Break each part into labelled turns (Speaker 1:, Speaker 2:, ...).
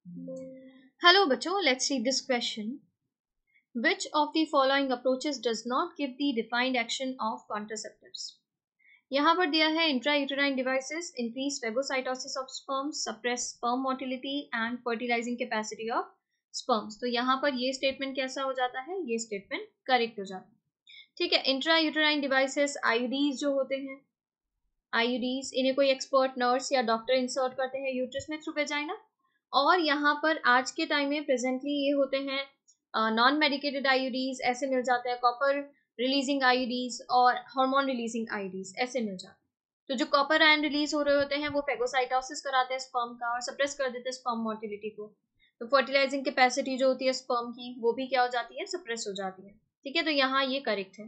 Speaker 1: Hello बच्चों, let's read this question. Which of the following approaches does not give the defined action of contraceptives? यहाँ पर दिया है intrauterine devices increase phagocytosis of sperms, suppress sperm motility and fertilizing capacity of sperms. तो यहाँ पर ये statement कैसा हो जाता है? ये statement correct हो जाता है. ठीक है, intrauterine devices IUDs जो होते हैं, IUDs इन्हें कोई एक्सपर्ट नर्स या डॉक्टर इंसर्ट करते हैं यूट्रस में थ्रू वेजाइना. और यहाँ पर आज के टाइम में प्रेजेंटली ये होते हैं नॉन मेडिकेटेड आईयूडीज ऐसे मिल जाते हैं, कॉपर रिलीजिंग आईयूडीज और हार्मोन रिलीजिंग आईयूडीज ऐसे मिल जाते हैं. तो जो कॉपर आयन रिलीज हो रहे होते हैं वो फेगोसाइटोसिस कराते हैं स्पर्म का और सप्रेस कर देते हैं स्पर्म मोटिलिटी को. तो फर्टिलाइजिंग कैपेसिटी जो होती है स्पर्म की वो भी क्या हो जाती है? सप्रेस हो जाती है. ठीक है, तो यहाँ ये करेक्ट है.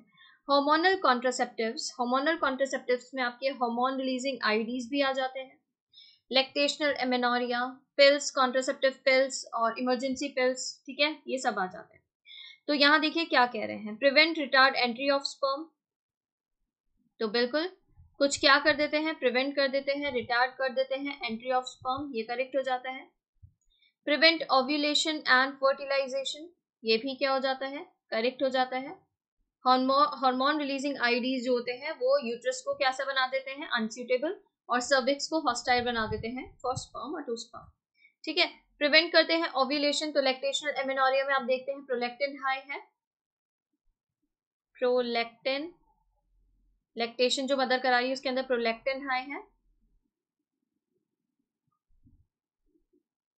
Speaker 1: हार्मोनल कॉन्ट्रासेप्टिव्स में आपके हार्मोन रिलीजिंग आईयूडीज भी आ जाते हैं. Lactational amenorrhea pills, contraceptive pills और इमरजेंसी पिल्स, ठीक है, ये सब आ जाते हैं. तो यहाँ देखिए क्या कह रहे हैं, prevent retard entry of sperm. तो बिल्कुल कुछ क्या कर देते हैं, प्रिवेंट कर देते हैं, रिटार्ड कर देते हैं एंट्री ऑफ स्पर्म, ये करेक्ट हो जाता है. प्रिवेंट ओव्यूलेशन एंड फर्टिलाइजेशन, ये भी क्या हो जाता है? करेक्ट हो जाता है. हार्मोन रिलीजिंग आईडीज जो होते हैं वो यूट्रस को कैसा बना देते हैं? अनसूटेबल, और सर्विक्स को हॉस्टाइल बना देते हैं फॉर स्पर्म और टू स्पर्म. ठीक है, प्रिवेंट करते हैं ओव्यूलेशन. तो लैक्टेशनल एमेनोरिया में आप देखते हैं प्रोलैक्टिन हाई है, प्रोलैक्टिन, लैक्टेशन जो मदर करा रही है उसके अंदर प्रोलैक्टिन हाई है,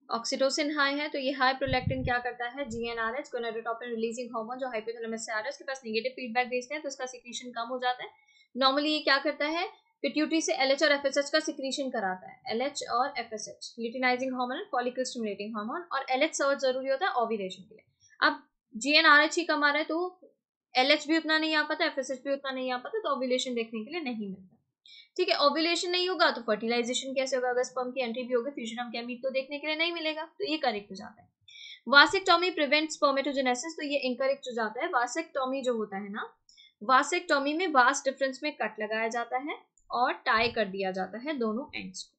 Speaker 1: ऑक्सीटोसिन हाई है. तो ये हाई प्रोलैक्टिन क्या करता है? जीएनआरएच गोनाडोट्रोपिन रिलीजिंग हार्मोन जो हाइपोथैलेमस से आ रहा है उसके पास नेगेटिव फीडबैक भेजते हैं तो उसका सिक्रीशन कम हो जाता है. नॉर्मली ये क्या करता है? पिट्यूटरी से LH और FSH का सिक्रीशन कराता है. LH और FSH luteinizing hormone, follicle stimulating hormone, और LH सर्च जरूरी होता है ओव्यूलेशन के लिए. अब GnRH ही कम आ रहा है तो LH भी उतना नहीं आ पाता, FSH भी उतना नहीं आ पाता, तो ओव्यूलेशन देखने के लिए नहीं मिलता. ठीक है, ओव्यूलेशन नहीं होगा तो फर्टिलाइजेशन कैसे होगा? अगर स्पर्म की एंट्री भी होगी फ्यूजन ऑफ गैमीट तो देखने के लिए नहीं मिलेगा, तो ये करेक्ट हो जाता है. वासेक्टोमी प्रिवेंट स्पर्मेटोजेनेसिस, तो ये इनकरेक्ट हो जाता है. वासेक्टोमी जो होता है ना, वासेक्टोमी में वास डिफरेंस में कट लगाया जाता है और टाई कर दिया जाता है दोनों एंड्स को.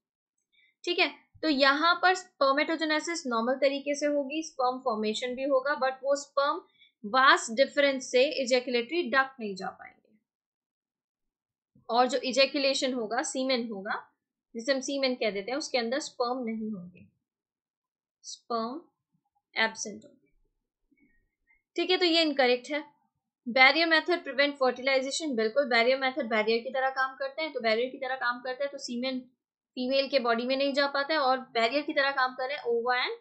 Speaker 1: ठीक है, तो यहाँ पर स्पर्मेटोजेनेसिस नॉर्मल तरीके से होगी, स्पर्म फॉर्मेशन भी होगा, बट वो स्पर्म वास डिफरेंस से इजैकुलेटरी डक्ट नहीं जा पाएंगे, और जो इजैकुलेशन होगा, सीमेन होगा, जिसे हम सीमेन कह देते हैं, उसके अंदर स्पर्म नहीं होंगे, स्पर्म एब्सेंट होंगे. ठीक है, तो ये इनकरेक्ट है. बैरियर मेथड प्रिवेंट फर्टिलाइजेशन, बिल्कुल बैरियर मेथड बैरियर की तरह काम करते हैं. तो बैरियर की तरह काम करते हैं तो सीमेन फीमेल के बॉडी में नहीं जा पाता है, और बैरियर की तरह काम कर रहे हैं ओवा एंड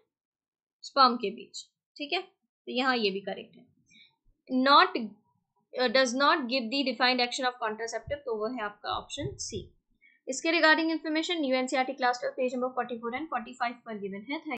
Speaker 1: स्पर्म के बीच. ठीक है, तो यहाँ ये भी करेक्ट है. Not does not give the defined action of contraceptive, तो वो है आपका ऑप्शन सी. इसके regarding information new NCERT class 12 page number 44 and 45 पर गिवन है.